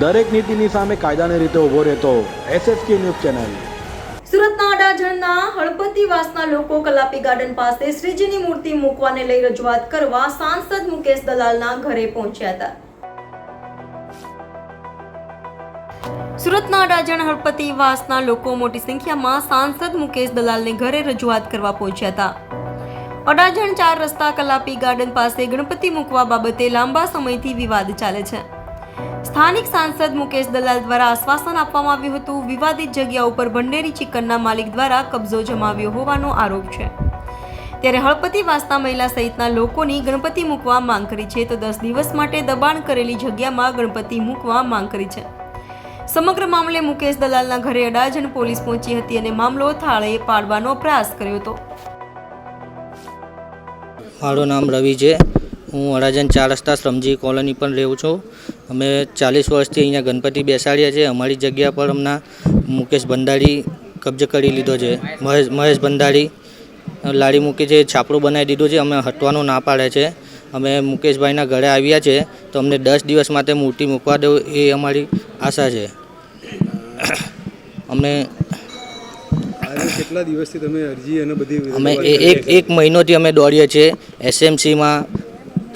દરેક નીતિની સામે કાયદાની રીતે ઊભો રહેતો SSK ન્યૂઝ ચેનલ। સુરતના અડાજણના હળપતિવાસના લોકો કલાપી ગાર્ડન પાસે શ્રીજીની મૂર્તિ મૂકવાને લઈ રજૂઆત કરવા સાંસદ મુકેશ દલાલના ઘરે પહોંચ્યા હતા। સુરતના અડાજણ હળપતિવાસના લોકો મોટી સંખ્યામાં સાંસદ મુકેશ દલાલને ઘરે રજૂઆત કરવા પહોંચ્યા હતા। અડાજણ 4 રસ્તા કલાપી ગાર્ડન પાસે ગણપતિ મૂકવા બાબતે લાંબા સમયથી વિવાદ ચાલે છે। સ્થાનિક સાંસદ મુકેશ દલાલ દ્વારા આશ્વાસન આપવામાં આવ્યું હતું। વિવાદિત જગ્યા ઉપર ભંડેરી ચિકનના માલિક દ્વારા કબજો જમાવ્યો હોવાનો આરોપ છે। ત્યારે હળપતિવાસના મહિલા સહિતના લોકોની ગણપતિ મૂકવા માંગ કરી છે તો 10 દિવસ માટે દબાણ કરેલી જગ્યામાં ગણપતિ મૂકવા માંગ કરી છે। સમગ્ર મામલે મુકેશ દલાલના ઘરે અડાજણ પોલીસ પહોંચી હતી અને મામલો થાળે પાડવાનો પ્રયાસ કર્યો હતો। મારું નામ રવિ છે। હું અડાજણ 4 રસ્તા શ્રમજી કોલોની પર રહું છું। અમે 40 વર્ષથી અહીંયા ગણપતિ બેસાડ્યા છે। અમારી જગ્યા પર હમણાં મુકેશ ભંડારી કબજો કરી લીધો છે। મહેશ ભંડારી લારી મૂકી છે, છાપરું બનાવી દીધું છે। અમે હટવાનું ના પાડે છે। અમે મુકેશભાઈના ઘરે આવ્યા છે તો અમને 10 દિવસ માટે મૂર્તિ મૂકવા દો એ અમારી આશા છે। અમે કેટલા દિવસથી તમે અરજી અને બધી અમે એક મહિનોથી અમે દોડીએ છીએ। SMCમાં,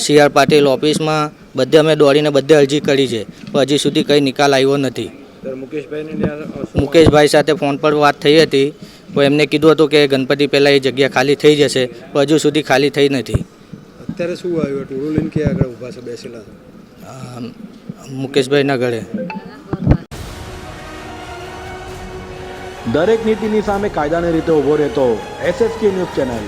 CR પાટીલ ઓફિસમાં બધે અમે દોડીને બધે અરજી કરી છે પણ હજી સુધી કંઈ નિકાલ આવ્યો નથી। મુકેશભાઈ સાથે ફોન પર વાત થઈ હતી તો એમને કીધું હતું કે ગણપતિ પહેલાં એ જગ્યા ખાલી થઈ જશે પણ હજુ સુધી ખાલી થઈ નથી। અત્યારે શું આવ્યું? ટોળું લઈને ક્યાં આગળ ઊભા છે, બેસેલા છે? મુકેશભાઈના ઘરે। દરેક નીતિની સામે કાયદાની રીતે ઊભો રહેતો SSK ન્યૂઝ ચેનલ।